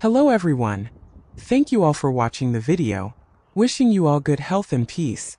Hello everyone. Thank you all for watching the video. Wishing you all good health and peace.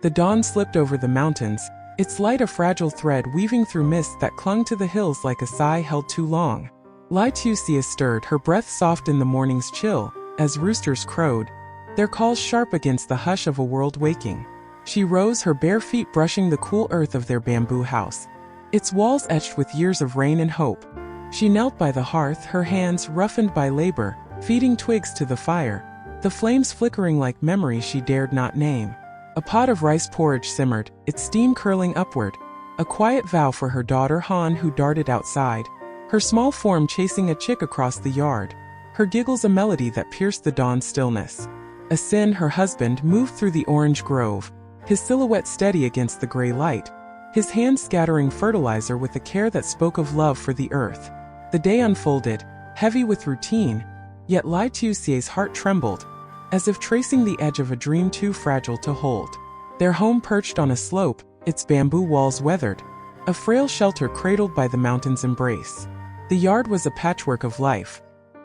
The dawn slipped over the mountains, its light a fragile thread weaving through mist that clung to the hills like a sigh held too long. Lytuca stirred, her breath soft in the morning's chill, as roosters crowed, their calls sharp against the hush of a world waking. She rose, her bare feet brushing the cool earth of their bamboo house, its walls etched with years of rain and hope. She knelt by the hearth, her hands roughened by labor, feeding twigs to the fire, the flames flickering like memories she dared not name. A pot of rice porridge simmered, its steam curling upward, a quiet vow for her daughter Han, who darted outside, her small form chasing a chick across the yard, her giggles a melody that pierced the dawn's stillness. Tien, her husband, moved through the orange grove, his silhouette steady against the gray light, his hands scattering fertilizer with a care that spoke of love for the earth. The day unfolded, heavy with routine, yet Lytuca's heart trembled, as if tracing the edge of a dream too fragile to hold. Their home perched on a slope, its bamboo walls weathered, a frail shelter cradled by the mountain's embrace. The yard was a patchwork of life.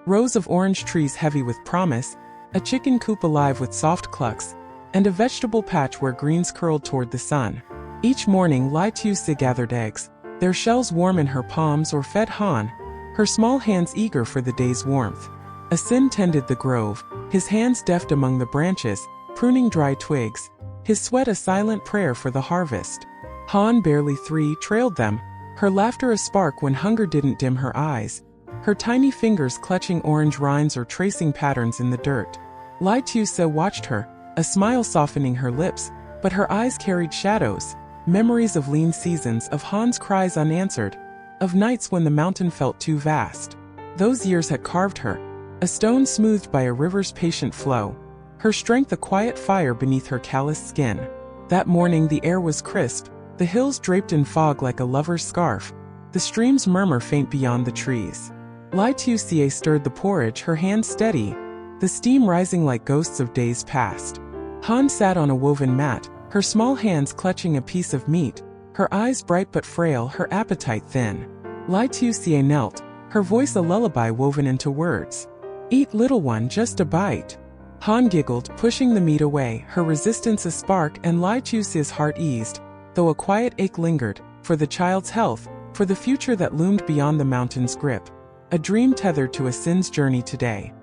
Rows of orange trees heavy with promise, a chicken coop alive with soft clucks, and a vegetable patch where greens curled toward the sun. Each morning Lytuca gathered eggs, their shells warm in her palms, or fed Han, her small hands eager for the day's warmth. Tien tended the grove, his hands deft among the branches, pruning dry twigs, his sweat a silent prayer for the harvest. Han, barely 3, trailed them, her laughter a spark when hunger didn't dim her eyes, her tiny fingers clutching orange rinds or tracing patterns in the dirt. Lytuca watched her, a smile softening her lips, but her eyes carried shadows, memories of lean seasons, of Han's cries unanswered, of nights when the mountain felt too vast. Those years had carved her, a stone smoothed by a river's patient flow, her strength a quiet fire beneath her calloused skin. That morning the air was crisp, the hills draped in fog like a lover's scarf, the stream's murmur faint beyond the trees. Lytuca stirred the porridge, her hands steady, the steam rising like ghosts of days past. Han sat on a woven mat, her small hands clutching a piece of meat, her eyes bright but frail, her appetite thin. Lytuca knelt, her voice a lullaby woven into words. "Eat, little one, just a bite." Han giggled, pushing the meat away, her resistance a spark, and Lytuca's heart eased, though a quiet ache lingered, for the child's health, for the future that loomed beyond the mountain's grip. A dream tethered to Tien's journey today.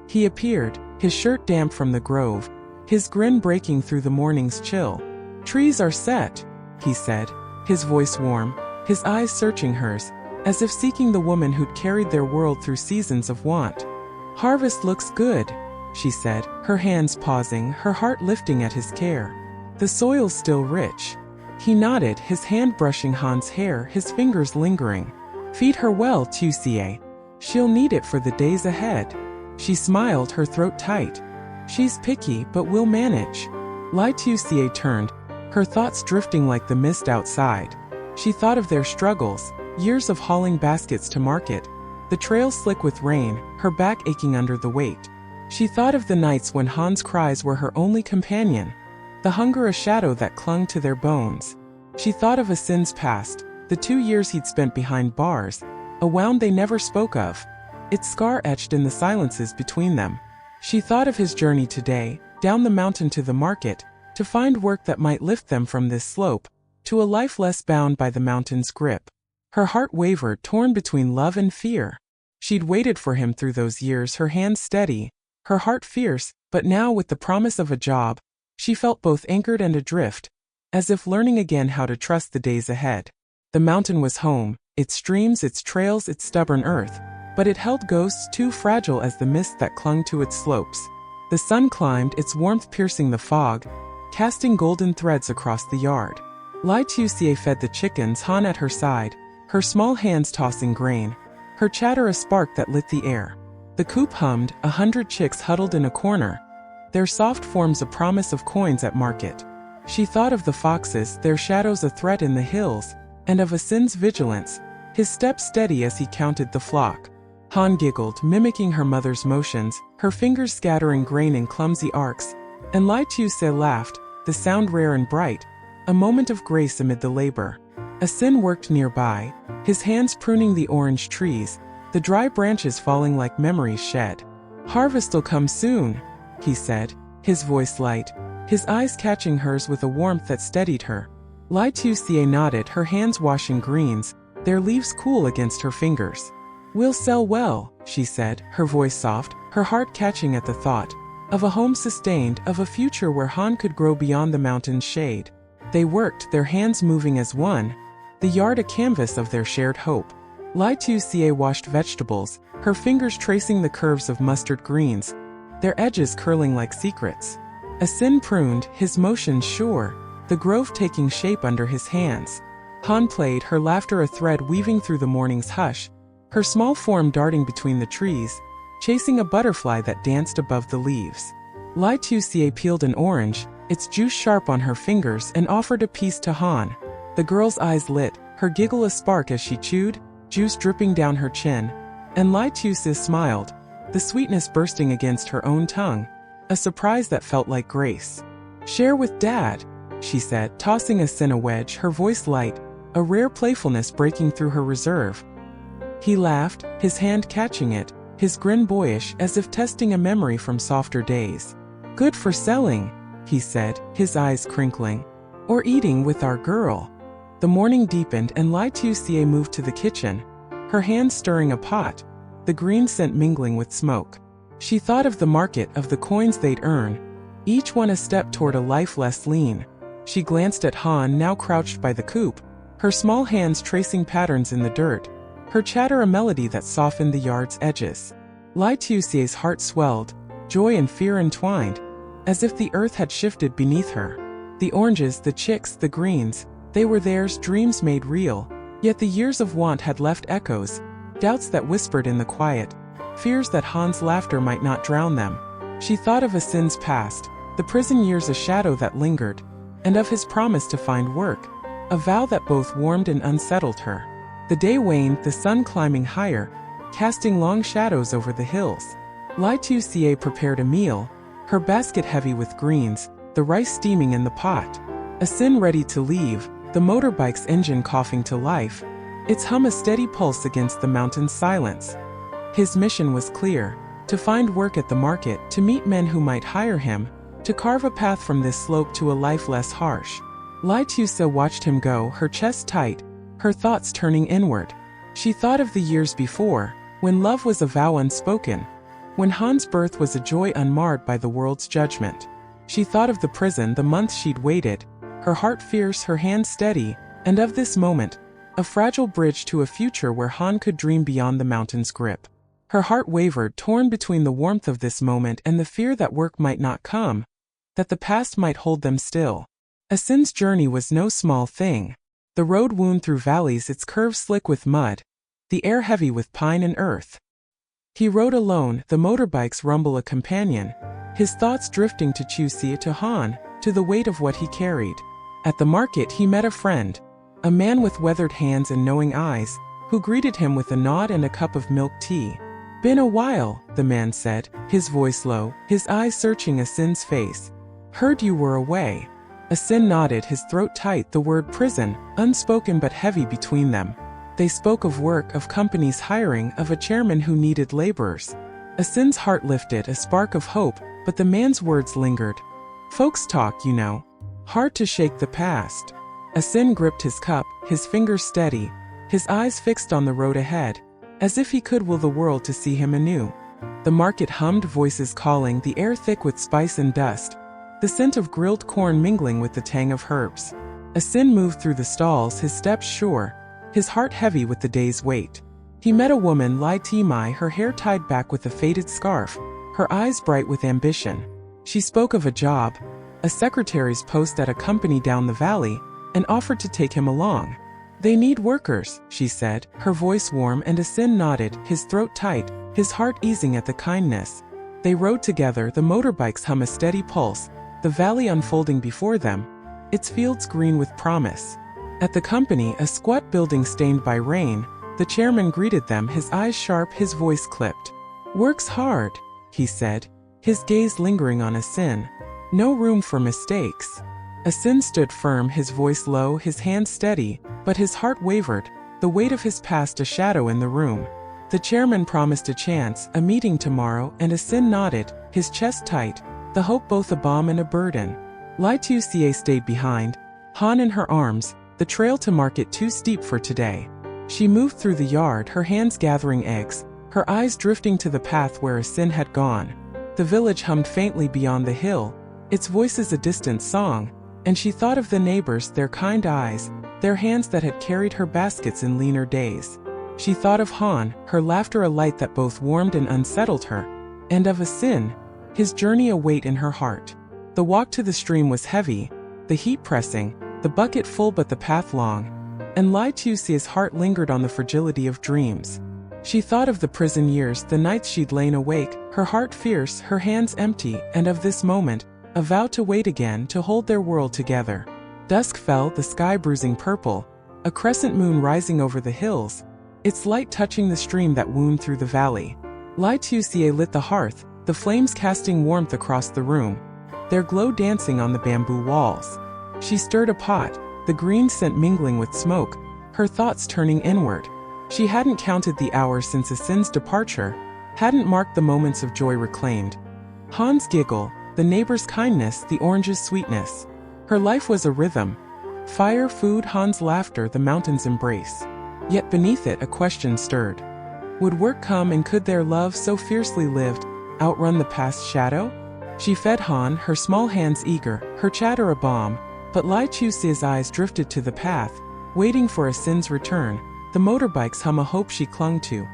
He appeared, his shirt damp from the grove, his grin breaking through the morning's chill. "Trees are set," he said, his voice warm, his eyes searching hers, as if seeking the woman who'd carried their world through seasons of want. "Harvest looks good," she said, her hands pausing, her heart lifting at his care. "The soil's still rich." He nodded, his hand brushing Han's hair, his fingers lingering. "Feed her well, Tuca. She'll need it for the days ahead." She smiled, her throat tight. "She's picky, but we'll manage." Lytuca turned, her thoughts drifting like the mist outside. She thought of their struggles, years of hauling baskets to market, the trail slick with rain, her back aching under the weight. She thought of the nights when Han's cries were her only companion, the hunger a shadow that clung to their bones. She thought of Tien's past, the 2 years he'd spent behind bars, a wound they never spoke of, its scar etched in the silences between them. She thought of his journey today, down the mountain to the market, to find work that might lift them from this slope, to a life less bound by the mountain's grip. Her heart wavered, torn between love and fear. She'd waited for him through those years, her hands steady, her heart fierce, but now with the promise of a job, she felt both anchored and adrift, as if learning again how to trust the days ahead. The mountain was home, its streams, its trails, its stubborn earth, but it held ghosts too fragile as the mist that clung to its slopes. The sun climbed, its warmth piercing the fog, casting golden threads across the yard. Lytuca fed the chickens, Han at her side, her small hands tossing grain, her chatter a spark that lit the air. The coop hummed, 100 chicks huddled in a corner, their soft forms a promise of coins at market. She thought of the foxes, their shadows a threat in the hills, and of Tien's vigilance, his steps steady as he counted the flock. Han giggled, mimicking her mother's motions, her fingers scattering grain in clumsy arcs, and Lytuca laughed, the sound rare and bright, a moment of grace amid the labor. Tien worked nearby, his hands pruning the orange trees, the dry branches falling like memories shed. "Harvest'll come soon," he said, his voice light, his eyes catching hers with a warmth that steadied her. Lytuca nodded, her hands washing greens, their leaves cool against her fingers. "We'll sell well," she said, her voice soft, her heart catching at the thought of a home sustained, of a future where Han could grow beyond the mountain's shade. They worked, their hands moving as one, the yard a canvas of their shared hope. Lytuca washed vegetables, her fingers tracing the curves of mustard greens, their edges curling like secrets. Asin pruned, his motions sure, the grove taking shape under his hands. Han played, her laughter a thread weaving through the morning's hush, her small form darting between the trees, chasing a butterfly that danced above the leaves. Lytuca peeled an orange, its juice sharp on her fingers, and offered a piece to Han. The girl's eyes lit, her giggle a spark as she chewed, juice dripping down her chin. And Lytuca smiled, the sweetness bursting against her own tongue, a surprise that felt like grace. "Share with Dad," she said, tossing Asin a wedge, her voice light, a rare playfulness breaking through her reserve. He laughed, his hand catching it, his grin boyish as if testing a memory from softer days. "Good for selling," he said, his eyes crinkling. "Or eating with our girl." The morning deepened and Lytuca moved to the kitchen, her hands stirring a pot, the green scent mingling with smoke. She thought of the market, of the coins they'd earn, each one a step toward a life less lean. She glanced at Han, now crouched by the coop, her small hands tracing patterns in the dirt, her chatter a melody that softened the yard's edges. Lytuca's heart swelled, joy and fear entwined, as if the earth had shifted beneath her. The oranges, the chicks, the greens, they were theirs, dreams made real, yet the years of want had left echoes, doubts that whispered in the quiet, fears that Han's laughter might not drown them. She thought of Asin's past, the prison years a shadow that lingered, and of his promise to find work, a vow that both warmed and unsettled her. The day waned, the sun climbing higher, casting long shadows over the hills. Lytuca prepared a meal, her basket heavy with greens, the rice steaming in the pot. Asin ready to leave, the motorbike's engine coughing to life, its hum a steady pulse against the mountain's silence. His mission was clear, to find work at the market, to meet men who might hire him, to carve a path from this slope to a life less harsh. Lytuca watched him go, her chest tight, her thoughts turning inward. She thought of the years before, when love was a vow unspoken, when Han's birth was a joy unmarred by the world's judgment. She thought of the prison, the months she'd waited, her heart fierce, her hand steady, and of this moment, a fragile bridge to a future where Han could dream beyond the mountain's grip. Her heart wavered, torn between the warmth of this moment and the fear that work might not come, that the past might hold them still. Asin's journey was no small thing. The road wound through valleys, its curves slick with mud, the air heavy with pine and earth. He rode alone, the motorbike's rumble a companion, his thoughts drifting to Chusia, to Han, to the weight of what he carried. At the market he met a friend, a man with weathered hands and knowing eyes, who greeted him with a nod and a cup of milk tea. "Been a while," the man said, his voice low, his eyes searching Asin's face. "Heard you were away." Asin nodded, his throat tight, the word prison, unspoken but heavy between them. They spoke of work, of companies hiring, of a chairman who needed laborers. Asin's heart lifted, a spark of hope, but the man's words lingered. "Folks talk, you know. Hard to shake the past." Asin gripped his cup, his fingers steady, his eyes fixed on the road ahead, as if he could will the world to see him anew. The market hummed, voices calling, the air thick with spice and dust, the scent of grilled corn mingling with the tang of herbs. Asin moved through the stalls, his steps sure, his heart heavy with the day's weight. He met a woman, Lytieuca, her hair tied back with a faded scarf, her eyes bright with ambition. She spoke of a job, a secretary's post at a company down the valley, and offered to take him along. "They need workers," she said, her voice warm, and Asin nodded, his throat tight, his heart easing at the kindness. They rode together, the motorbikes hum a steady pulse, the valley unfolding before them, its fields green with promise. At the company, a squat building stained by rain, the chairman greeted them, his eyes sharp, his voice clipped. "Works hard," he said, his gaze lingering on Asin. "No room for mistakes." Asin stood firm, his voice low, his hand steady, but his heart wavered, the weight of his past a shadow in the room. The chairman promised a chance, a meeting tomorrow, and Tien nodded, his chest tight, the hope both a balm and a burden. Lytuca stayed behind, Han in her arms, the trail to market too steep for today. She moved through the yard, her hands gathering eggs, her eyes drifting to the path where Tien had gone. The village hummed faintly beyond the hill, its voices a distant song, and she thought of the neighbors, their kind eyes, their hands that had carried her baskets in leaner days. She thought of Han, her laughter a light that both warmed and unsettled her, and of Tien, his journey a weight in her heart. The walk to the stream was heavy, the heat pressing, the bucket full but the path long, and Lytuca's heart lingered on the fragility of dreams. She thought of the prison years, the nights she'd lain awake, her heart fierce, her hands empty, and of this moment, a vow to wait again, to hold their world together. Dusk fell, the sky bruising purple, a crescent moon rising over the hills, its light touching the stream that wound through the valley. Lytuca lit the hearth, the flames casting warmth across the room, their glow dancing on the bamboo walls. She stirred a pot, the green scent mingling with smoke, her thoughts turning inward. She hadn't counted the hours since Tien's departure, hadn't marked the moments of joy reclaimed. Han's giggle, the neighbor's kindness, the orange's sweetness. Her life was a rhythm. Fire, food, Han's laughter, the mountain's embrace. Yet beneath it a question stirred. Would work come, and could their love, so fiercely lived, outrun the past shadow? She fed Han, her small hands eager, her chatter a balm, but Lytuca's eyes drifted to the path, waiting for Tien's return, the motorbike's hum a hope she clung to.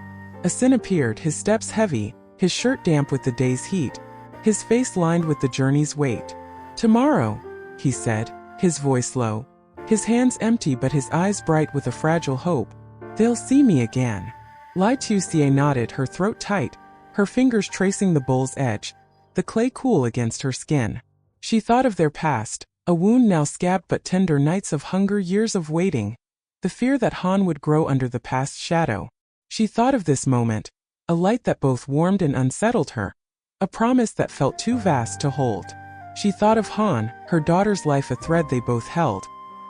Tien appeared, his steps heavy, his shirt damp with the day's heat, his face lined with the journey's weight. "Tomorrow," he said, his voice low, his hands empty but his eyes bright with a fragile hope. "They'll see me again." Lytuca nodded, her throat tight, her fingers tracing the bowl's edge, the clay cool against her skin. She thought of their past, a wound now scabbed but tender, nights of hunger, years of waiting, the fear that Han would grow under the past shadow. She thought of this moment, a light that both warmed and unsettled her, a promise that felt too vast to hold. She thought of Han, her daughter's life a thread they both held,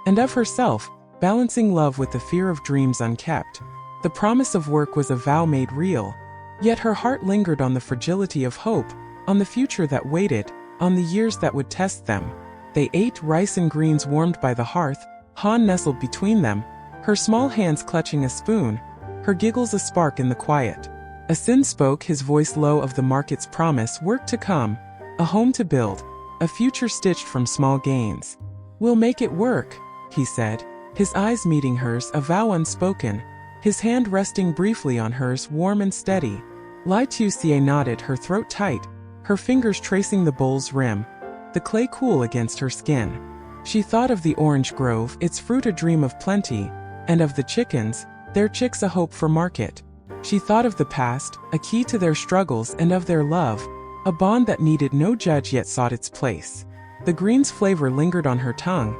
and of herself, balancing love with the fear of dreams unkept. The promise of work was a vow made real, yet her heart lingered on the fragility of hope, on the future that waited, on the years that would test them. They ate rice and greens warmed by the hearth, Han nestled between them, her small hands clutching a spoon, her giggles a spark in the quiet. Tien spoke, his voice low, of the market's promise, work to come, a home to build, a future stitched from small gains. "We'll make it work," he said, his eyes meeting hers, a vow unspoken, his hand resting briefly on hers, warm and steady. Lytuca nodded, her throat tight, her fingers tracing the bowl's rim, the clay cool against her skin. She thought of the orange grove, its fruit a dream of plenty, and of the chickens, their chicks a hope for market. She thought of the past, a key to their struggles, and of their love, a bond that needed no judge yet sought its place. The green's flavor lingered on her tongue,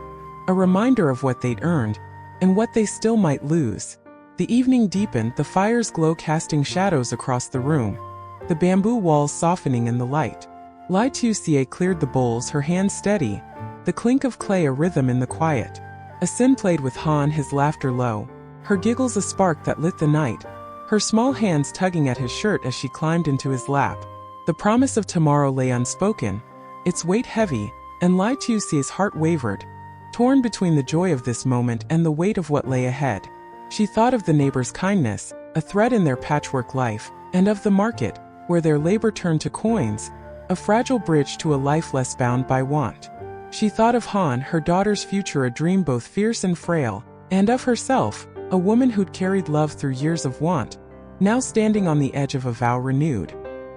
a reminder of what they'd earned, and what they still might lose. The evening deepened, the fire's glow casting shadows across the room, the bamboo walls softening in the light. Lytuca cleared the bowls, her hands steady, the clink of clay a rhythm in the quiet. Tien played with Han, his laughter low, her giggles a spark that lit the night, her small hands tugging at his shirt as she climbed into his lap. The promise of tomorrow lay unspoken, its weight heavy, and Lytuca's heart wavered, torn between the joy of this moment and the weight of what lay ahead. She thought of the neighbor's kindness, a thread in their patchwork life, and of the market, where their labor turned to coins, a fragile bridge to a life less bound by want. She thought of Han, her daughter's future a dream both fierce and frail, and of herself, a woman who'd carried love through years of want, now standing on the edge of a vow renewed.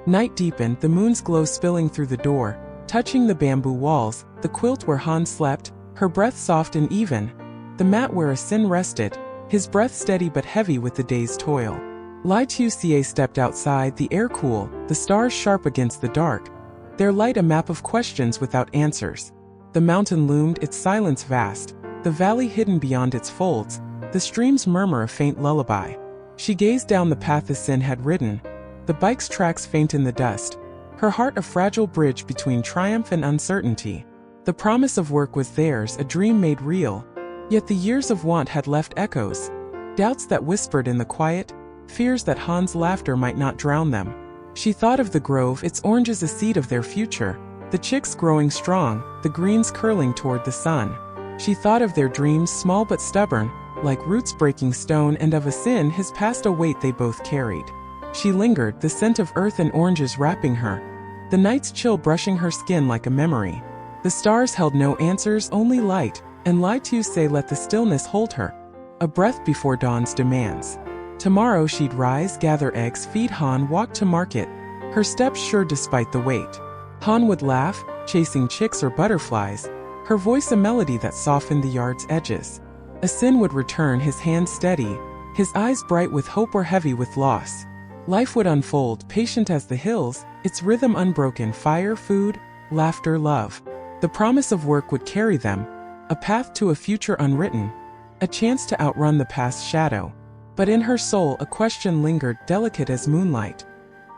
Night deepened, the moon's glow spilling through the door, touching the bamboo walls, the quilt where Han slept, her breath soft and even, the mat where Tien rested, his breath steady but heavy with the day's toil. Lytuca stepped outside, the air cool, the stars sharp against the dark, their light a map of questions without answers. The mountain loomed, its silence vast, the valley hidden beyond its folds, the stream's murmur a faint lullaby. She gazed down the path Tien had ridden, the bike's tracks faint in the dust, her heart a fragile bridge between triumph and uncertainty. The promise of work was theirs, a dream made real, yet the years of want had left echoes, doubts that whispered in the quiet, fears that Han's laughter might not drown them. She thought of the grove, its oranges a seed of their future, the chicks growing strong, the greens curling toward the sun. She thought of their dreams, small but stubborn, like roots breaking stone, and of a sin, his past, a weight they both carried. She lingered, the scent of earth and oranges wrapping her, the night's chill brushing her skin like a memory. The stars held no answers, only light, and lytuca let the stillness hold her, a breath before dawn's demands. Tomorrow she'd rise, gather eggs, feed Han, walk to market, her steps sure despite the weight. Han would laugh, chasing chicks or butterflies, her voice a melody that softened the yard's edges. A sin would return, his hands steady, his eyes bright with hope or heavy with loss. Life would unfold, patient as the hills, its rhythm unbroken, fire, food, laughter, love. The promise of work would carry them, a path to a future unwritten, a chance to outrun the past's shadow. But in her soul a question lingered, delicate as moonlight.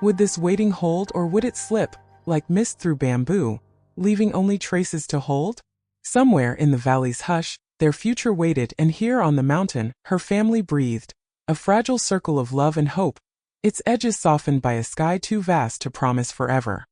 Would this waiting hold, or would it slip, like mist through bamboo, leaving only traces to hold? Somewhere in the valley's hush, their future waited, and here on the mountain, her family breathed, a fragile circle of love and hope, its edges softened by a sky too vast to promise forever.